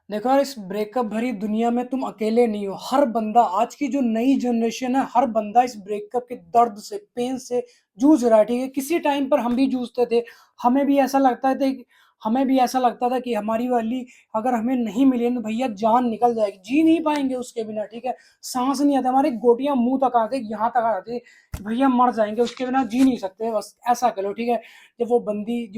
देखो यार, इस ब्रेकअप भरी दुनिया में तुम अकेले नहीं हो। हर बंदा, आज की जो नई जनरेशन है, हर बंदा इस ब्रेकअप के दर्द से, पेन से जूझ रहा है। ठीक है, किसी टाइम पर हम भी जूझते थे। हमें भी ऐसा लगता था कि हमें भी ऐसा लगता था कि हमारी वाली अगर हमें नहीं मिली तो भैया जान निकल जाएगी, जी नहीं पाएंगे उसके बिना। ठीक है, सांस नहीं आता, हमारी गोटियां मुंह तक आते, यहाँ तक आती कि भैया मर जाएंगे, उसके बिना जी नहीं सकते, बस ऐसा करो। ठीक है, जब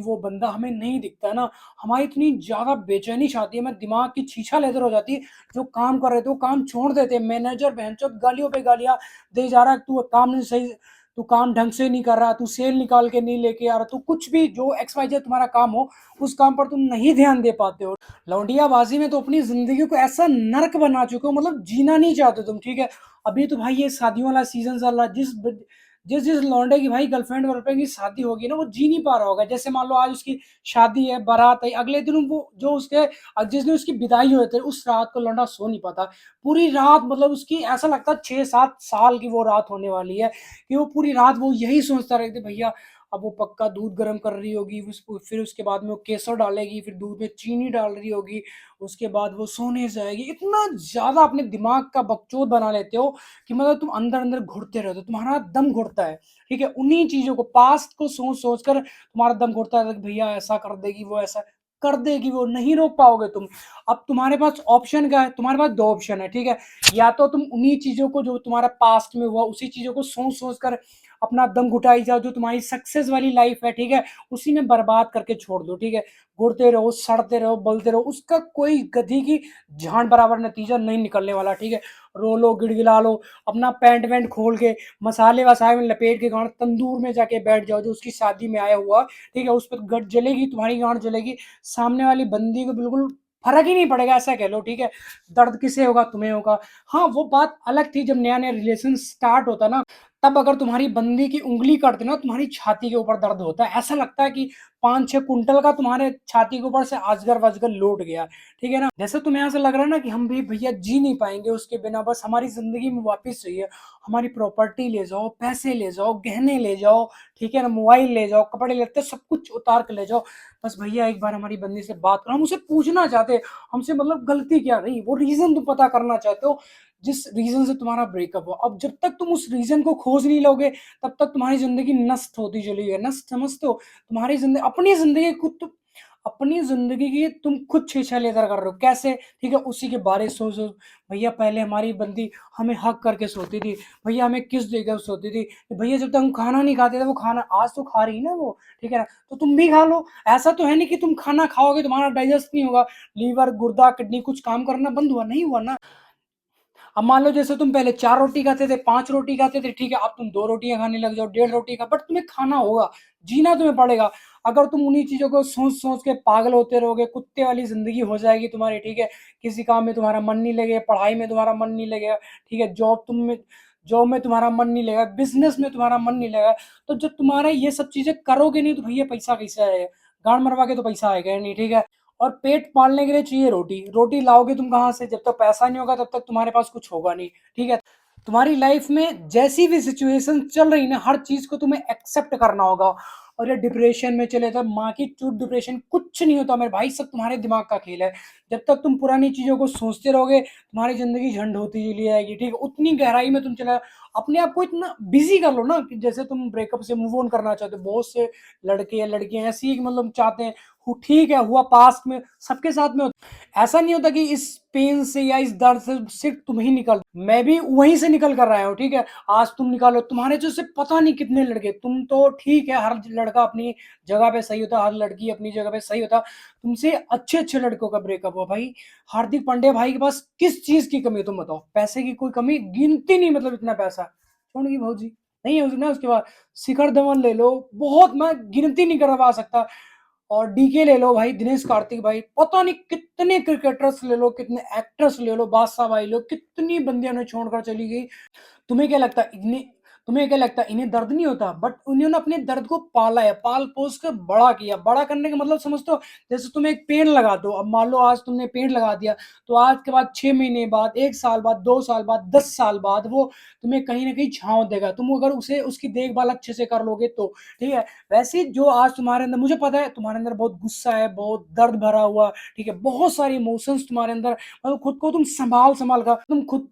वो बंदा हमें नहीं दिखता है ना, हमारी इतनी ज्यादा बेचैनी छाती है, मैं दिमाग की छीछा लेदर हो जाती है। जो काम कर रहे थे वो काम छोड़ देते, मैनेजर बहनचोद गालियों पे गालियां दे जा रहा है, तू काम नहीं सही, तू काम ढंग से नहीं कर रहा, तू सेल निकाल के नहीं लेके आ रहा, तू कुछ भी जो एक्स वाई जेड तुम्हारा काम हो, उस काम पर तुम नहीं ध्यान दे पाते हो। लौंडियाबाजी में तो अपनी जिंदगी को ऐसा नर्क बना चुके हो, मतलब जीना नहीं चाहते तुम। ठीक है, अभी तो भाई ये शादियों वाला सीजन चल रहा है। जिस जिस लौंडे की भाई गर्लफ्रेंड वर्लफ्रेंड की शादी होगी ना, वो जी नहीं पा रहा होगा। जैसे मान लो आज उसकी शादी है, बारात है, अगले दिन वो जो उसके जिस दिन उसकी विदाई हुए थे, उस रात को लौंडा सो नहीं पाता पूरी रात। मतलब उसकी ऐसा लगता है 6-7 साल की वो रात होने वाली है कि वो पूरी रात वो यही सोचता रहती भैया अब वो पक्का दूध गर्म कर रही होगी, फिर उसके बाद में वो केसर डालेगी, फिर दूध में चीनी डाल रही होगी, उसके बाद वो सोने जाएगी। इतना ज्यादा अपने दिमाग का बकचोद बना लेते हो कि मतलब तुम अंदर अंदर घुटते रहते हो, तुम्हारा दम घुटता है। ठीक है, उन्हीं चीजों को, पास्ट को सोच सोच कर तुम्हारा दम घुटता है कि भैया ऐसा कर देगी, वो ऐसा कर देगी, वो नहीं रोक पाओगे तुम। अब तुम्हारे पास ऑप्शन क्या है? तुम्हारे पास दो ऑप्शन है। ठीक है, या तो तुम उन्हीं चीजों को जो तुम्हारा पास्ट में हुआ उसी चीजों को सोच सोच कर अपना दम घुटाई जाओ, जो तुम्हारी सक्सेस वाली लाइफ है, ठीक है, उसी में बर्बाद करके छोड़ दो। ठीक है, गुड़ते रहो, सड़ते रहो, बलते रहो, उसका कोई गधी की झांड बराबर नतीजा नहीं निकलने वाला। ठीक है, रो लो, गिड़गिड़ा लो, अपना पैंट वैंट खोल के मसाले वसाले में लपेट के गांड तंदूर में जाके बैठ जाओ, जो उसकी शादी में आया हुआ। ठीक है, उस पर गट जलेगी, तुम्हारी गांड जलेगी, सामने वाली बंदी को बिल्कुल फर्क ही नहीं पड़ेगा, ऐसा कह लो। ठीक है, दर्द किसे होगा? तुम्हें होगा। हाँ, वो बात अलग थी जब नया नया रिलेशन स्टार्ट होता ना, तब अगर तुम्हारी बंदी की उंगली काटते ना, तुम्हारी छाती के ऊपर दर्द होता है, ऐसा लगता है कि 5-6 कुंटल का तुम्हारे छाती के ऊपर से अजगर वजगर लौट गया। ठीक है ना, जैसे तुम्हें ऐसा लग रहा है ना कि हम भी भैया जी नहीं पाएंगे उसके बिना, बस हमारी जिंदगी में वापस चाहिए। हमारी प्रॉपर्टी ले जाओ, पैसे ले जाओ, गहने ले जाओ, ठीक है ना, मोबाइल ले जाओ, कपड़े लेते, सब कुछ उतार के ले जाओ, बस भैया एक बार हमारी बंदी से बात करो। हम उसे पूछना चाहते हैं हमसे मतलब गलती क्या रही, वो रीजन तुम पता करना चाहते हो जिस रीजन से तुम्हारा ब्रेकअप हो। अब जब तक तुम उस रीजन को खोज नहीं लोगे, तब तक तुम्हारी जिंदगी नष्ट होती चली है। नष्ट समझते हो? तुम्हारी जिंदगी, अपनी जिंदगी की तुम खुद शीशा लेकर कर रहे हो। कैसे? ठीक है, उसी के बारे में सोच सोच। भैया पहले हमारी बंदी हमें हक करके सोती थी, भैया हमें किस देकर सोती थी, भैया जब तक हम खाना नहीं खाते थे वो खाना, आज तो खा रही है ना वो। ठीक है ना, तो तुम भी खा लो। ऐसा तो है नहीं कि तुम खाना खाओगे तुम्हारा डाइजेस्ट नहीं होगा, लीवर गुर्दा किडनी कुछ काम करना बंद हुआ, नहीं हुआ ना। अब मान लो जैसे तुम पहले 4 रोटी खाते थे, 5 रोटी खाते थे, ठीक है, अब तुम 2 रोटियां खाने लग जाओ, 1.5 रोटी का, बट तुम्हें खाना होगा, जीना तुम्हें पड़ेगा। अगर तुम उन्हीं चीजों को सोच सोच के पागल होते रहोगे, कुत्ते वाली जिंदगी हो जाएगी तुम्हारी। ठीक है, किसी काम में तुम्हारा मन नहीं लगेगा, पढ़ाई में तुम्हारा मन नहीं लगेगा, ठीक है, जॉब में तुम्हारा मन नहीं लगेगा, बिजनेस में तुम्हारा मन नहीं लगेगा, तो जब तुम्हारा ये सब चीजें करोगे नहीं तो भैया पैसा कैसे आएगा? गांड मरवा के तो पैसा आएगा नहीं। ठीक है, और पेट पालने के लिए चाहिए रोटी, रोटी लाओगे तुम कहाँ से? जब तक पैसा नहीं होगा तब तक तुम्हारे पास कुछ होगा नहीं। ठीक है, तुम्हारी लाइफ में जैसी भी सिचुएशन चल रही ना, हर चीज को तुम्हें एक्सेप्ट करना होगा। और ये डिप्रेशन में चले तो माँ की चूत, डिप्रेशन कुछ नहीं होता मेरे भाई, सब तुम्हारे दिमाग का खेल है। जब तक तुम पुरानी चीजों को सोचते रहोगे, तुम्हारी जिंदगी झंड होती चली जाएगी। ठीक है, उतनी गहराई में तुम चला, अपने आप को इतना बिजी कर लो ना कि जैसे तुम ब्रेकअप से मूव ऑन करना चाहते हो। बहुत से लड़के या लड़कियां ऐसी ही मतलब चाहते हैं, ठीक है, हुआ पास्ट में, सबके साथ में ऐसा नहीं होता कि इस पेन से या इस दर्द से सिर्फ तुम ही निकल, मैं भी वहीं से निकल कर रहा हूँ। ठीक है, आज तुम निकालो, तुम्हारे जैसे पता नहीं कितने लड़के, तुम तो ठीक है, हर लड़का अपनी जगह पे सही होता, हर लड़की अपनी जगह पे सही होता, तुमसे अच्छे अच्छे लड़कों का ब्रेकअप हुआ भाई। हार्दिक पांड्या भाई के पास किस चीज की कमी है? तुम बताओ, पैसे की कोई कमी गिनती नहीं, मतलब इतना पैसा छोड़ की भाजी नहीं है ना। उसके बाद शिखर धवन ले लो, बहुत, मैं गिनती नहीं करवा सकता। और डीके ले लो भाई, दिनेश कार्तिक भाई, पता नहीं कितने क्रिकेटर्स ले लो, कितने एक्टर्स ले लो, बादशाह भाई लो, कितनी बंदियां ने छोड़कर चली गई। तुम्हें क्या लगता है इतनी तुम्हें क्या लगता है इन्हें दर्द नहीं होता? बट उन्होंने अपने दर्द को पाला है, पाल-पोस कर बड़ा किया। बड़ा करने का मतलब समझते हो? जैसे तुम एक पेड़ लगा दो, अब मान लो आज तुमने पेड़ लगा दिया, तो आज के बाद 6 महीने बाद, 1 साल बाद, 2 साल बाद, 10 साल बाद वो तुम्हें कहीं न कहीं छाँव देगा। तुम अगर उसे उसकी देखभाल अच्छे से कर लोगे तो, ठीक है? वैसे ही जो आज तुम्हारे अंदर मुझे पता है तुम्हारे अंदर बहुत गुस्सा है, बहुत दर्द भरा हुआ, ठीक है? बहुत सारी इमोशंस तुम्हारे अंदर मतलब खुद को तुम सँभाल-सँभाल कर तुम खुद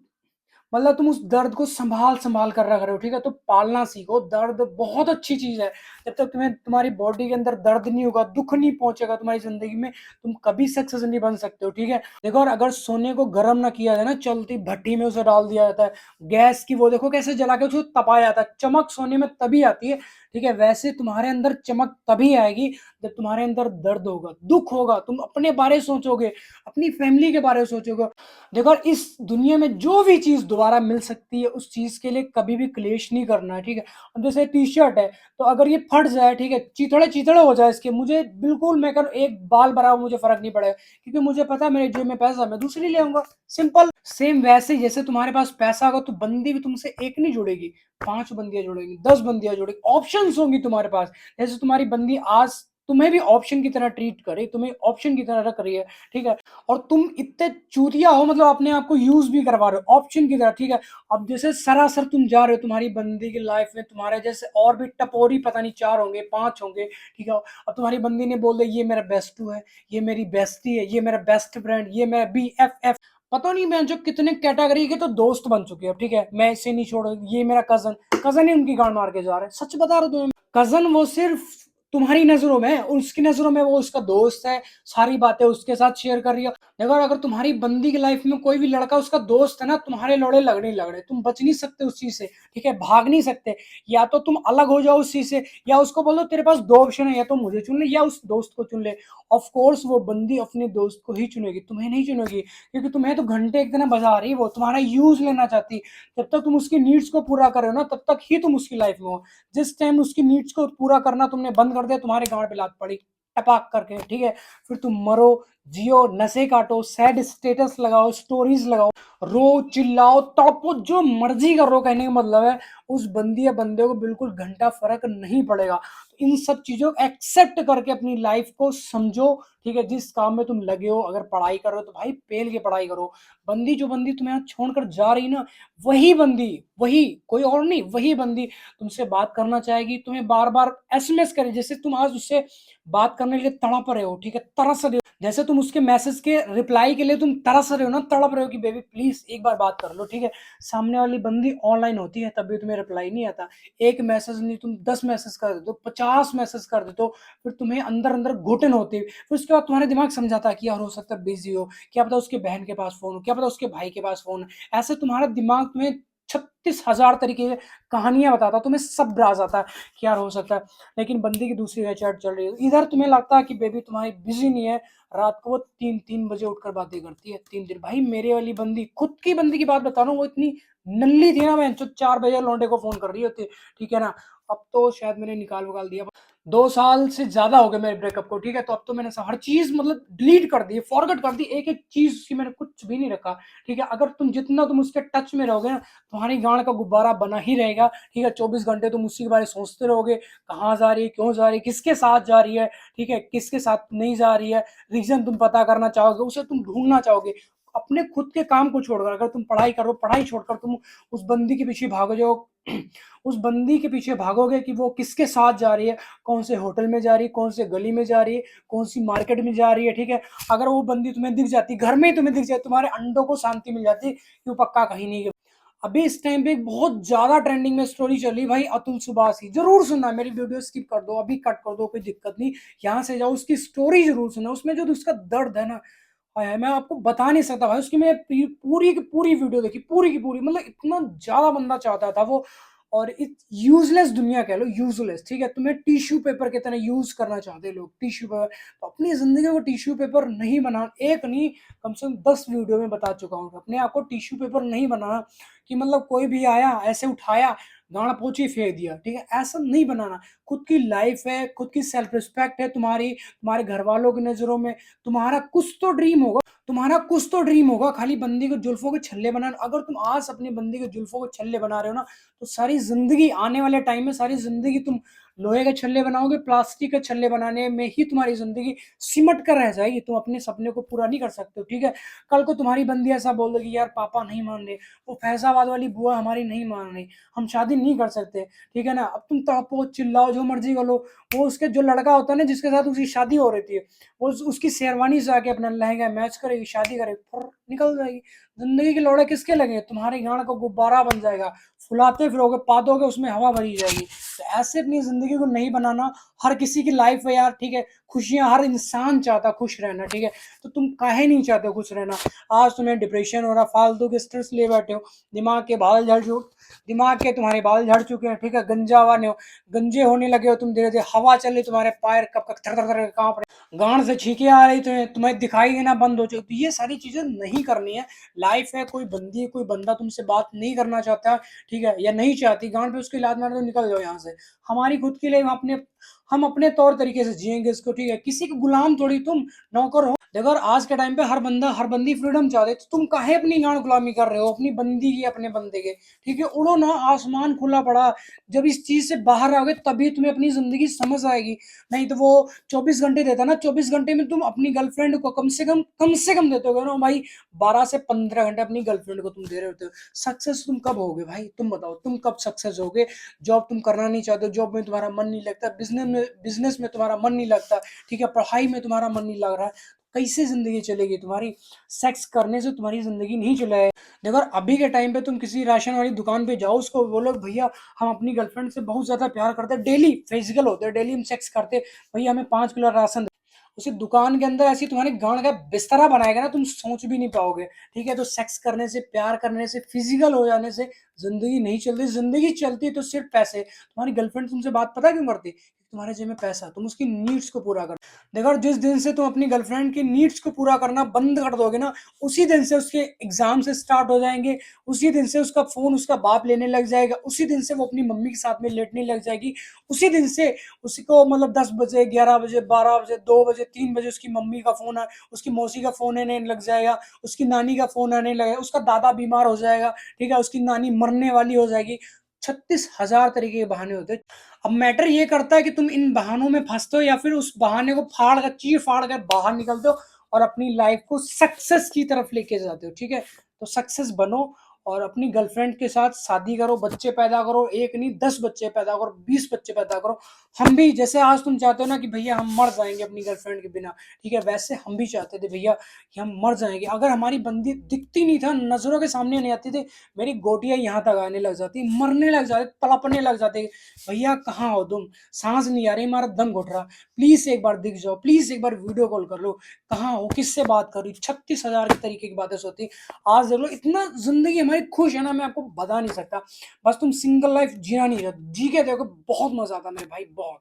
मतलब तुम उस दर्द को सँभाल-सँभाल कर रख रहे हो, ठीक है? तो पालना सीखो, दर्द बहुत अच्छी चीज़ है। जब तक तुम्हें तुम्हारी बॉडी के अंदर दर्द नहीं होगा, दुःख नहीं पहुँचेगा तुम्हारी ज़िंदगी में, तुम कभी सक्सेस नहीं बन सकते हो, ठीक है? देखो और अगर सोने को गरम ना किया जाए ना, चलती भट्टी में उसे डाल दिया जाता है, गैस की वो देखो कैसे जला के उसको तपाया जाता है, चमक सोने में तभी आती है, ठीक है? वैसे तुम्हारे अंदर चमक तभी आएगी जब तुम्हारे अंदर दर्द होगा, दुःख होगा, तुम अपने बारे सोचोगे, अपनी फैमिली के बारे में सोचोगे। देखो और इस दुनिया में जो भी चीज़ दोबारा मिल सकती है, उस चीज़ के लिए कभी भी क्लेश नहीं करना है, ठीक है? अब जैसे टी-शर्ट है, तो अगर ये फट जाए, ठीक है? चिथड़े-चिथड़े हो जाए इसके, मुझे बिल्कुल मैं कह रहा हूँ एक बाल भरा हो मुझे फ़र्क नहीं पड़ेगा, क्योंकि मुझे पता है मेरे जेब में पैसा है, मैं दूसरी ले आऊँगा, सिंपल। सेम वैसे ही जैसे तुम्हारे पास पैसा होगा तो बंदी भी तुमसे 1 नहीं जुड़ेगी, 5 बंदियाँ जुड़ेंगी, 10 बंदियाँ जुड़ेंगी, ऑप्शंस होंगी तुम्हारे पास। जैसे तुम्हारी बंदी आज तुम्हें भी ऑप्शन की तरह ट्रीट करे, तुम्हें ऑप्शन की तरह रख रही है, ठीक है? और तुम इतने चूतिया हो मतलब अपने आप को यूज़ भी करवा रहे हो ऑप्शन की तरह, ठीक है? अब जैसे सरासर तुम जा रहे हो तुम्हारी बंदी की लाइफ़ में तुम्हारे जैसे और भी टपोरी पता नहीं 4 होंगे, 5 होंगे, ठीक है? अब तुम्हारी बंदी ने बोल दिया ये मेरा बेस्टू है, ये मेरी बेस्टी है, ये मेरा बेस्ट फ्रेंड, ये मेरा बीएफएफ पता नहीं मैं जो कितने कैटेगरी के तो दोस्त बन चुके हैं अब, ठीक है? मैं इसे नहीं छोड़ ये मेरा कज़न, कज़न ही उनकी गाँड मार के जा रहे हैं। सच बता रहा हूँ तुम्हें, कज़न वो सिर्फ़ तुम्हारी नज़रों में है, उसकी नज़रों में वो उसका दोस्त है, सारी बातें उसके साथ शेयर कर रही है। देखो अगर तुम्हारी बंदी की लाइफ में कोई भी लड़का उसका दोस्त है ना, तुम्हारे लोड़े लगने ही लग रहे, तुम बच नहीं सकते उस चीज़ से, ठीक है? भाग नहीं सकते। या तो तुम अलग हो जाओ उस चीज़ से या उसको बोलो तेरे पास 2 ऑप्शन है या तो मुझे चुन ले या उस दोस्त को चुन ले। ऑफ कोर्स वो बंदी अपने दोस्त को ही चुनेगी, तुम्हें नहीं चुनेगी क्योंकि तुम्हें तो घंटे एक दिन बजा रही है वो, तुम्हारा यूज़ लेना चाहती है। जब तक तुम उसकी नीड्स को पूरा कर रहे हो ना, तब तक ही तुम उसकी लाइफ में हो। जिस टाइम उसकी नीड्स को पूरा करना तुमने बंद कर दिया, तुम्हारे गाँड पे लात पड़ी, टपाक करके, ठीक है? फिर तुम मरो, जियो, नशे काटो, सैड स्टेटस लगाओ, स्टोरीज़ लगाओ, रो, चिल्लाओ, तड़पो, जो मर्ज़ी करो कहने का मतलब है, उस बंदी या बंदे को बिल्कुल घंटा फ़र्क नहीं पड़ेगा। तो इन सब चीज़ों को एक्सेप्ट करके अपनी लाइफ़ को समझो, ठीक है? जिस काम में तुम लगे हो, अगर पढ़ाई कर रहे हो तो भाई पेल के पढ़ाई करो। बंदी जो बंदी तुम्हें यहाँ छोड़कर जा रही है ना, वही बंदी, वही, कोई और नहीं, वही बंदी तुमसे बात करना चाहेगी, तुम्हें बार-बार एसएमएस करे, जैसे तुम आज उससे बात करने के लिए तड़प रहे हो, ठीक है? तरस रहे हो, जैसे तुम उसके मैसेज के रिप्लाई के लिए तुम तरस रहे हो ना, तड़प रहे हो कि बेबी प्लीज़ एक बार बात कर लो, ठीक है? सामने वाली बंदी ऑनलाइन होती है, तब भी तुम्हें रिप्लाई नहीं आता। एक मैसेज नहीं तुम 10 मैसेज कर देते हो, 50 मैसेज कर देते हो, फिर तुम्हें अंदर-अंदर घुटन होती है। फिर उसके बाद तुम्हारा दिमाग समझाता है कि यार हो सकता है बिज़ी हो, क्या पता उसके बहन के पास फ़ोन हो, क्या पता उसके भाई के पास फ़ोन है। ऐसे तुम्हारा दिमाग तुम्हें 36,000 तरीके की कहानियाँ बताता है, तुम्हें सब राज़ आता है कि यार हो सकता है, लेकिन बंदी की दूसरी है चैट चल रही है। इधर तुम्हें लगता है कि बेबी तुम्हारी बिज़ी नहीं है, रात को वो 3-3 बजे उठकर बातें करती है, 3 दिन भाई मेरे वाली बंदी, खुद की बंदी की बात बता रहा हूँ, वो इतनी नल्ली थी ना बहनचोद 4 बजे लौंडे को फ़ोन कर रही होती है, ठीक है ना? अब तो शायद मैंने निकाल-वुकाल दिया। 2 साल से ज़्यादा हो गए मेरे ब्रेकअप को, ठीक है? तो अब तो मैंने स हर चीज़ मतलब डिलीट कर दी है, फॉरगॉट कर दी, एक-एक चीज़ की मैंने कुछ भी नहीं रखा, ठीक है? अगर तुम जितना तुम उसके टच में रहोगे ना, तुम्हारी गाँड का गुब्बारा बना ही रहेगा, ठीक है? 24 घंटे तुम उसी के बारे में सोचते रहोगे, कहाँ जा रही है, क्यों जा रही है, किसके साथ जा रही है, ठीक है? किसके साथ नहीं जा रही है, रीज़न तुम पता करना चाहोगे, उसे तुम ढूँढना चाहोगे। अपने खुद के काम को छोड़कर अगर तुम पढ़ाई करो, पढ़ाई छोड़कर तुम उस बंदी के पीछे भागो जो उस बंदी के पीछे भागोगे कि वो किसके साथ जा रही है, कौन से होटल में जा रही है, कौन से गली में जा रही है, कौन-सी मार्केट में जा रही है, ठीक है? अगर वो बंदी तुम्हें दिख जाती, घर में ही तुम्हें दिख जाए, तुम्हारे अंडों को शांति मिल जाती कि वो पक्का कहीं नहीं गया। अभी इस टाइम पे एक बहुत ज़्यादा ट्रेंडिंग में स्टोरी चल रही है भाई अतुल सुभाष की, ज़रूर सुनना मेरी वीडियो स्किप कर दो, अभी कट कर दो कोई दिक्कत नहीं, यहाँ से जाओ उसकी स्टोरी ज़रूर सुनना, उसमें जो उसका दर्द है ना, हाय हाय! मैं आपको बता नहीं सकता भाई उसकी मैं पूरी की पूरी वीडियो देखी, पूरी की पूरी मतलब इतना ज़्यादा बंदा चाहता था वो और इत यूज़लेस दुनिया कह लो यूज़लेस, ठीक है? तुम्हें टिश्यू पेपर की तरह यूज़ करना चाहते हैं लोग, टिश्यू पेपर। तो अपनी ज़िंदगी को टिश्यू पेपर नहीं बना एक नहीं कम से कम 10 वीडियो में बता चुका हूँ। अपने आप को टिश्यू पेपर नहीं बनाना कि मतलब कोई भी आया, ऐसे उठाया, गाँड पोंछ ही फेंक दिया, ठीक है? ऐसा नहीं बनाना। खुद की लाइफ़ है, खुद की सेल्फ रिस्पेक्ट है तुम्हारी, तुम्हारे घरवालों की नज़रों में, तुम्हारा कुछ तो ड्रीम होगा, खाली बंदी को जुल्फ़ों के छल्ले बनाना। अगर तुम आज अपनी बंदी के जुल्फ़ों के छल्ले बना रहे हो ना, तो सारी ज़िंदगी आने वाले टाइम में सारी ज़िंदगी तुम लोहे के छल्ले बनाओगे, प्लास्टिक के छल्ले बनाने में ही तुम्हारी ज़िंदगी सिमट कर रह जाएगी। तुम अपने सपने को पूरा नहीं कर सकते हो, ठीक है? कल को तुम्हारी बंदी ऐसा बोल देगी, यार पापा नहीं मान रहे, वो फैज़ाबाद वाली बुआ हमारी नहीं मान रही, हम शादी नहीं कर सकते, ठीक है ना? अब तुम तड़पो, चिल्लाओ, जो मर्ज़ी करो, वो उसके जो लड़का होता है ना जिसके साथ उसकी शादी हो रही थी, वो उसकी शेरवानी से आके अपना लहंगा मैच करेगी, शादी करेगी, फुर्र निकल जाएगी। ज़िंदगी के लौड़े किसके लगे? तुम्हारी गाँड का गुब्बारा बन जाएगा, फुलाते फिरोगे, पादोगे, उसमें हवा भरी जाएगी। तो ऐसे अपनी ज़िंदगी को नहीं बनाना। हर किसी की लाइफ़ है यार, ठीक है? खुशियाँ हर इंसान चाहता है खुश रहना, ठीक है? तो तुम काहे नहीं चाहते हो खुश रहना? आज तुम्हें डिप्रेशन हो रहा, फालतू के स्ट्रेस लिए बैठे हो, दिमाग के बाल झड़ चु दिमाग के तुम्हारे बाल झड़ चुके हैं, ठीक है? गंजे होने लगे हो तुम धीरे-धीरे, हवा चल रही, तुम्हारे पैर कब-कब थर-थर-थर काँप रहे, गाँड से छींकें आ रही तुम्हें, तुम्हें दिखाई देना बंद हो चुकी। तो ये सारी चीज़ें नहीं करनी है। लाइफ़ है, कोई बंदी, कोई बंदा तुमसे बात नहीं करना चाहता, ठीक है? या नहीं चाहती, गाँड पे उसकी लात मार दो, निकल जाओ यहाँ से। हमारी खुद के लिए हम अपने तौर तरीके से जिएँगे इसको, ठीक है? किसी के गुलाम थोड़ी तुम, नौकर हो। देखो, और आज के टाइम पे हर बंदा, हर बंदी फ्रीडम चाहते, तो तुम काहे अपनी गाँड गुलामी कर रहे हो अपनी बंदी की, अपने बंदे के, ठीक है? उड़ो ना, आसमान खुला पड़ा। जब इस चीज़ से बाहर आओगे तभी तुम्हें अपनी ज़िंदगी समझ आएगी। नहीं तो वो 24 घंटे देता है ना, 24 घंटे में तुम अपनी गर्लफ्रेंड को कम से कम देते होगे ना भाई, 12 से 15 घंटे अपनी गर्लफ्रेंड को तुम दे रहे होते हो। सक्सेस तुम कब होगे भाई? तुम बताओ, तुम कब सक्सेस होगे? जॉब तुम करना नहीं चाहते हो, जॉब में तुम्हारा मन नहीं लगता, बिज़नेस में तुम्हारा मन नहीं लगता, ठीक है? पढ़ाई में तुम्हारा मन नहीं लग रहा है, कैसे ज़िंदगी चलेगी तुम्हारी? सेक्स करने से तुम्हारी ज़िंदगी नहीं चले। देखो, और अभी के टाइम पे तुम किसी राशन वाली दुकान पे जाओ, उसको बोलो, भैया हम अपनी गर्लफ्रेंड से बहुत ज़्यादा प्यार करते हैं, डेली फिजिकल होते हैं, डेली हम सेक्स करते हैं, भैया हमें 5 किलो राशन दे। उसी दुकान के अंदर ऐसी तुम्हारी गाँड का बिस्तरा बनाएगा ना, तुम सोच भी नहीं पाओगे, ठीक है? तो सेक्स करने से, प्यार करने से, फिजिकल हो जाने से ज़िंदगी नहीं चलती। ज़िंदगी चलती है तो सिर्फ़ पैसे। तुम्हारी गर्लफ्रेंड तुमसे बात पता है क्यों करती? तुम्हारे जेब में पैसा, तुम उसकी नीड्स को पूरा कर। देखो, और जिस दिन से तुम अपनी गर्लफ्रेंड की नीड्स को पूरा करना बंद कर दोगे ना, उसी दिन से उसके एग्ज़ाम से स्टार्ट हो जाएँगे, उसी दिन से उसका फ़ोन उसका बाप लेने लग जाएगा, उसी दिन से वो अपनी मम्मी के साथ में लेटने लग जाएगी, उसी दिन से उसको मतलब 10 बजे, 11 बजे, 12 बजे, 2 बजे, 3 बजे उसकी मम्मी का फ़ोन उसकी मौसी का फ़ोन आने लग जाएगा, उसकी नानी का फ़ोन आने लगेगा, उसका दादा बीमार हो जाएगा, ठीक है? उसकी नानी मरने वाली हो जाएगी। 36,000 तरीके के बहाने होते हैं। अब मैटर ये करता है कि तुम इन बहानों में फँसते हो या फिर उस बहाने को चीर-फाड़ कर बाहर निकलते हो और अपनी लाइफ़ को सक्सेस की तरफ लेके जाते हो, ठीक है? तो सक्सेस बनो और अपनी गर्लफ्रेंड के साथ शादी करो, बच्चे पैदा करो, 1 नहीं 10 बच्चे पैदा करो, 20 बच्चे पैदा करो। हम भी जैसे आज तुम चाहते हो ना कि भैया हम मर जाएँगे अपनी गर्लफ्रेंड के बिना, ठीक है? वैसे हम भी चाहते थे भैया कि हम मर जाएँगे। अगर हमारी बंदी दिखती नहीं था, नज़रों के सामने नहीं आती थी, मेरी गोटियाँ यहाँ तक आने लग जाती, मरने लग जाते, तड़पने लग जाते। भैया कहाँ हो तुम? साँस नहीं आ रही, हमारा दम घुट रहा। प्लीज़ एक बार दिख जाओ, प्लीज़ एक बार वीडियो कॉल कर लो। कहाँ हो? किससे बात कर रही? 36,000 के तरीके की बातें सोती। आज देख लो, इतना ज़िंदगी हमारी खुश है ना, मैं आपको बता नहीं सकता। बस तुम सिंगल लाइफ़ जीना नहीं चाहते, जी के देखो, बहुत मज़ा आता है मेरे भाई, बहुत।